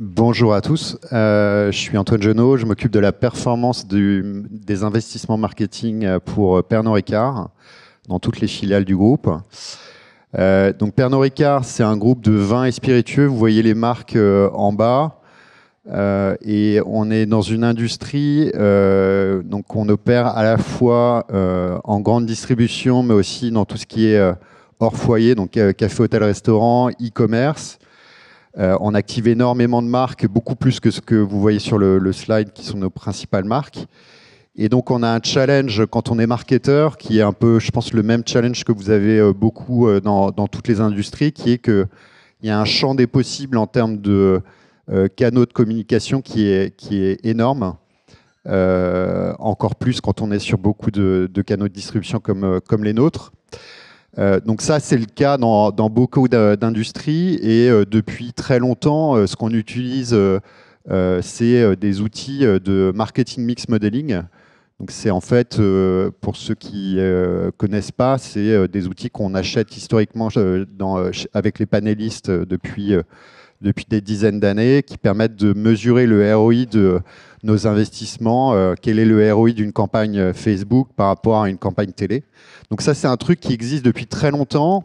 Bonjour à tous, je suis Antoine Genot, je m'occupe de la performance des investissements marketing pour Pernod Ricard dans toutes les filiales du groupe. Donc Pernod Ricard, c'est un groupe de vins et spiritueux, vous voyez les marques en bas. Et on est dans une industrie, donc on opère à la fois en grande distribution, mais aussi dans tout ce qui est hors foyer, donc café, hôtel, restaurant, e-commerce. On active énormément de marques, beaucoup plus que ce que vous voyez sur le slide, qui sont nos principales marques. Et donc, on a un challenge quand on est marketeur, qui est un peu, je pense, le même challenge que vous avez beaucoup dans toutes les industries, qui est qu'il y a un champ des possibles en termes de canaux de communication qui est énorme. Encore plus quand on est sur beaucoup de canaux de distribution comme les nôtres. Donc ça, c'est le cas dans beaucoup d'industries et depuis très longtemps, ce qu'on utilise, c'est des outils de marketing mix modeling. Donc c'est en fait, pour ceux qui connaissent pas, c'est des outils qu'on achète historiquement avec les panélistes depuis des dizaines d'années, qui permettent de mesurer le ROI de nos investissements, quel est le ROI d'une campagne Facebook par rapport à une campagne télé. Donc ça, c'est un truc qui existe depuis très longtemps.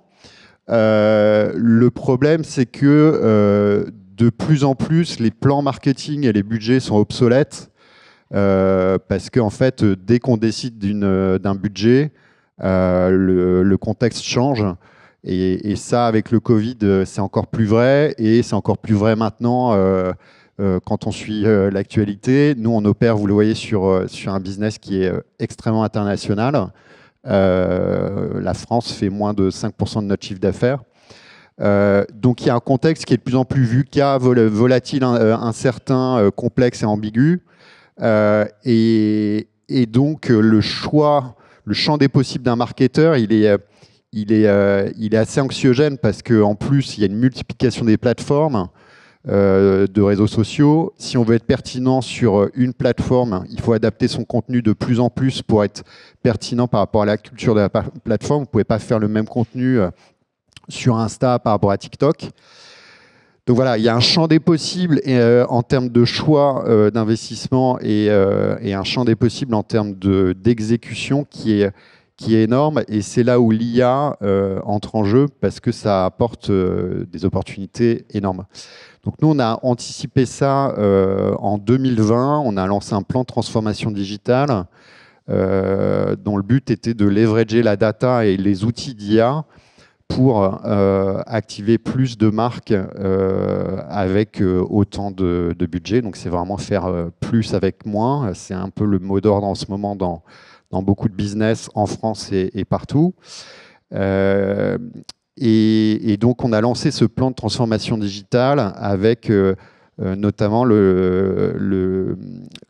Le problème, c'est que de plus en plus, les plans marketing et les budgets sont obsolètes parce qu'en fait, dès qu'on décide d'un budget, le contexte change. Et ça, avec le Covid, c'est encore plus vrai. Et c'est encore plus vrai maintenant quand on suit l'actualité. Nous, on opère, vous le voyez, sur un business qui est extrêmement international. La France fait moins de 5% de notre chiffre d'affaires. Donc il y a un contexte qui est de plus en plus VUCA, volatile, incertain, complexe et ambigu. Et donc le champ des possibles d'un marketeur, il est assez anxiogène parce qu'en plus, il y a une multiplication des plateformes de réseaux sociaux. Si on veut être pertinent sur une plateforme, il faut adapter son contenu de plus en plus pour être pertinent par rapport à la culture de la plateforme. Vous ne pouvez pas faire le même contenu sur Insta par rapport à TikTok. Donc voilà, il y a un champ des possibles en termes de choix d'investissement et un champ des possibles en termes d'exécution qui est énorme. Et c'est là où l'IA entre en jeu parce que ça apporte des opportunités énormes. Donc nous, on a anticipé ça en 2020. On a lancé un plan de transformation digitale dont le but était de leverager la data et les outils d'IA pour activer plus de marques avec autant de budget. Donc c'est vraiment faire plus avec moins. C'est un peu le mot d'ordre en ce moment dans beaucoup de business en France et partout. Et donc, on a lancé ce plan de transformation digitale avec notamment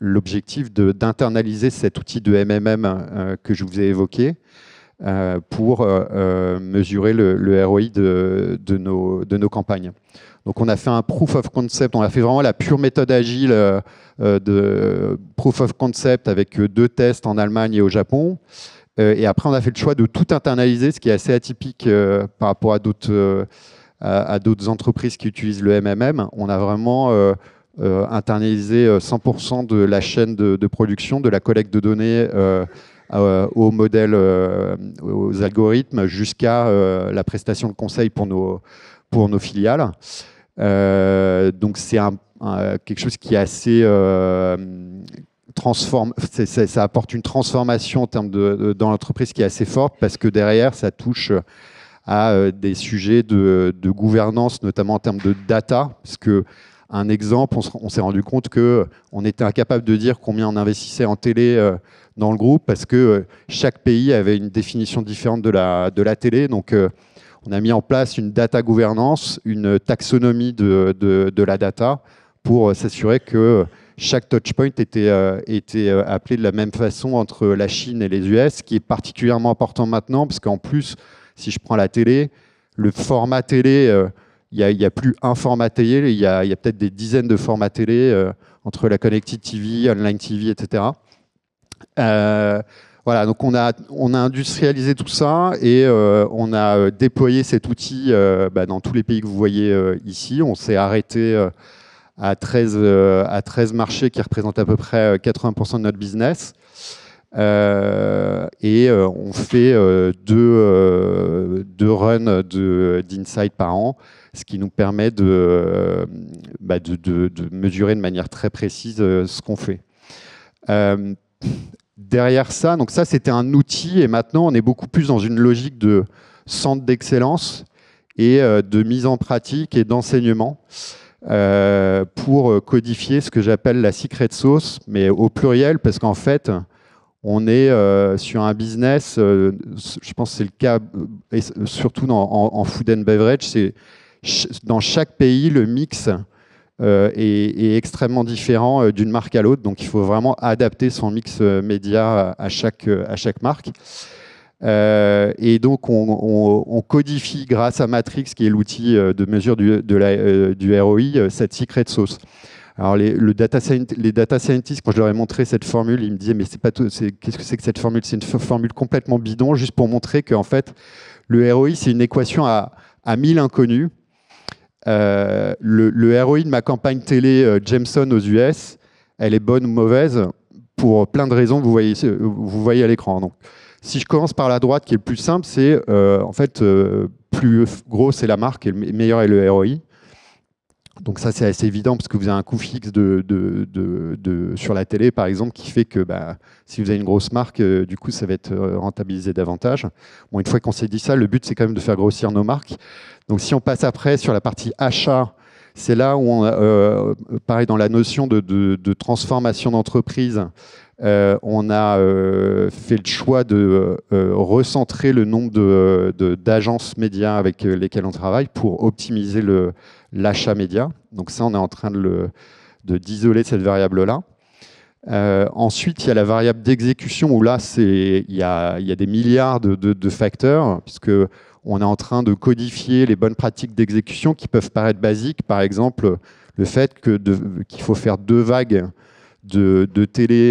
l'objectif d'internaliser cet outil de MMM que je vous ai évoqué pour mesurer le ROI de nos campagnes. Donc, on a fait un proof of concept, on a fait vraiment la pure méthode agile de proof of concept avec 2 tests en Allemagne et au Japon. Et après, on a fait le choix de tout internaliser, ce qui est assez atypique par rapport à d'autres entreprises qui utilisent le MMM. On a vraiment internalisé 100% de la chaîne de production, de la collecte de données aux modèles, aux algorithmes, jusqu'à la prestation de conseil pour nos filiales. Donc, c'est quelque chose qui est assez... ça apporte une transformation en termes dans l'entreprise qui est assez forte parce que derrière, ça touche à des sujets de gouvernance, notamment en termes de data. Parce que, un exemple, on s'est rendu compte qu'on était incapable de dire combien on investissait en télé dans le groupe parce que chaque pays avait une définition différente de la télé. Donc, on a mis en place une data gouvernance, une taxonomie de la data pour s'assurer que chaque touchpoint était appelé de la même façon entre la Chine et les US, ce qui est particulièrement important maintenant, parce qu'en plus, si je prends la télé, le format télé, il y a plus un format télé, il y a peut-être des dizaines de formats télé entre la Connected TV, Online TV, etc. Voilà, donc on a industrialisé tout ça et on a déployé cet outil dans tous les pays que vous voyez ici. On s'est arrêté à 13 marchés qui représentent à peu près 80% de notre business. On fait deux runs d'insight par an, ce qui nous permet de mesurer de manière très précise ce qu'on fait. Derrière ça, donc ça c'était un outil, et maintenant on est beaucoup plus dans une logique de centre d'excellence et de mise en pratique et d'enseignement pour codifier ce que j'appelle la secret sauce, mais au pluriel, parce qu'en fait on est sur un business, je pense que c'est le cas, et surtout en food and beverage, c'est dans chaque pays, le mix est extrêmement différent d'une marque à l'autre. Donc, il faut vraiment adapter son mix média à chaque marque. Et donc, on codifie grâce à Matrix, qui est l'outil de mesure du ROI, cette secret sauce. Alors, les data scientists, quand je leur ai montré cette formule, ils me disaient, mais qu'est-ce que c'est que cette formule? C'est une formule complètement bidon, juste pour montrer qu'en fait, le ROI, c'est une équation à 1000 inconnus. Le ROI de ma campagne télé Jameson aux US, elle est bonne ou mauvaise pour plein de raisons que vous voyez à l'écran. Donc, si je commence par la droite, qui est le plus simple, c'est en fait, plus gros c'est la marque et meilleur est le ROI. Donc ça, c'est assez évident parce que vous avez un coût fixe sur la télé, par exemple, qui fait que si vous avez une grosse marque, du coup, ça va être rentabilisé davantage. Bon, une fois qu'on s'est dit ça, le but, c'est quand même de faire grossir nos marques. Donc si on passe après sur la partie achat, c'est là où, pareil, dans la notion de transformation d'entreprise, on a fait le choix de recentrer le nombre d'agences médias avec lesquelles on travaille pour optimiser l'achat média. Donc ça, on est en train d'isoler cette variable-là. Ensuite, il y a la variable d'exécution où là, il y a des milliards de facteurs, puisque on est en train de codifier les bonnes pratiques d'exécution qui peuvent paraître basiques. Par exemple, le fait qu'il faut faire 2 vagues de télé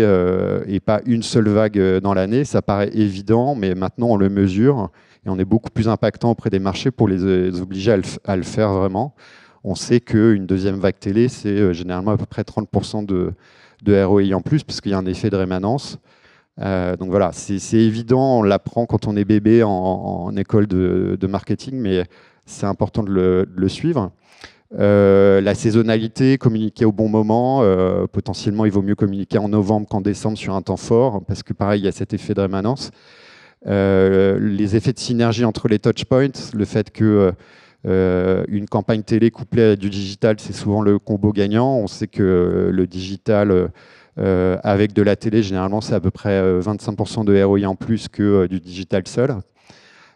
et pas une seule vague dans l'année, ça paraît évident, mais maintenant on le mesure et on est beaucoup plus impactant auprès des marchés pour les obliger à le faire vraiment. On sait qu'une deuxième vague télé, c'est généralement à peu près 30% de ROI en plus, puisqu'il y a un effet de rémanence. Donc voilà, c'est évident, on l'apprend quand on est bébé en école de marketing, mais c'est important de le suivre. La saisonnalité, communiquer au bon moment, potentiellement il vaut mieux communiquer en novembre qu'en décembre sur un temps fort, parce que pareil, il y a cet effet de rémanence. Les effets de synergie entre les touchpoints, le fait que une campagne télé couplée à du digital, c'est souvent le combo gagnant. On sait que le digital avec de la télé, généralement, c'est à peu près 25% de ROI en plus que du digital seul.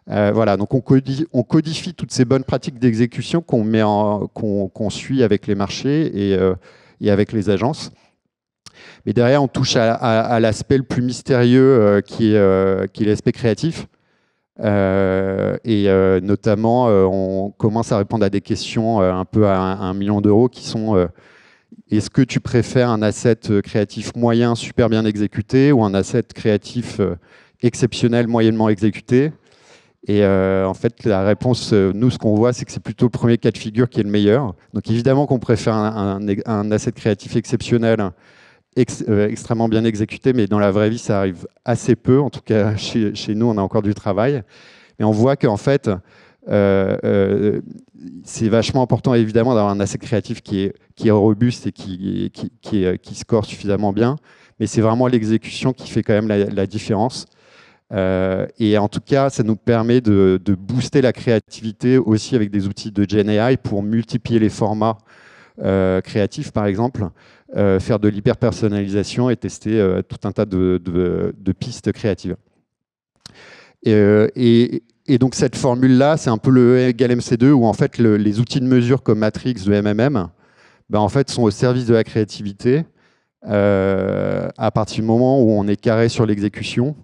Voilà, donc on codifie toutes ces bonnes pratiques d'exécution qu'on suit avec les marchés et avec les agences. Mais derrière, on touche à l'aspect le plus mystérieux qui est l'aspect créatif. Notamment, on commence à répondre à des questions un peu à 1 million d'euros qui sont est-ce que tu préfères un asset créatif moyen super bien exécuté ou un asset créatif exceptionnel moyennement exécuté? Et en fait, la réponse, nous, ce qu'on voit, c'est que c'est plutôt le premier cas de figure qui est le meilleur. Donc évidemment qu'on préfère un asset créatif exceptionnel, extrêmement bien exécuté, mais dans la vraie vie, ça arrive assez peu. En tout cas, chez nous, on a encore du travail. Mais on voit qu'en fait, c'est vachement important, évidemment, d'avoir un asset créatif qui est robuste et qui score suffisamment bien. Mais c'est vraiment l'exécution qui fait quand même la différence. Et en tout cas, ça nous permet de booster la créativité aussi avec des outils de GenAI pour multiplier les formats créatifs, par exemple, faire de l'hyper-personnalisation et tester tout un tas de pistes créatives. Et donc cette formule-là, c'est un peu le E égale MC2, où en fait les outils de mesure comme Matrix, le MMM, en fait, sont au service de la créativité à partir du moment où on est carré sur l'exécution.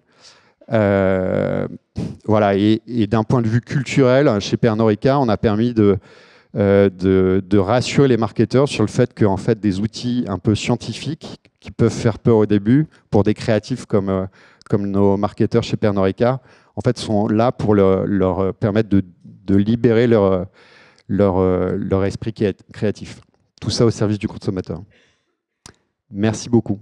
Voilà, et d'un point de vue culturel, chez Pernod Ricard, on a permis de rassurer les marketeurs sur le fait que en fait, des outils un peu scientifiques qui peuvent faire peur au début, pour des créatifs comme nos marketeurs chez Pernod Ricard, en fait, sont là pour leur permettre de libérer leur esprit créatif. tout ça au service du consommateur. Merci beaucoup.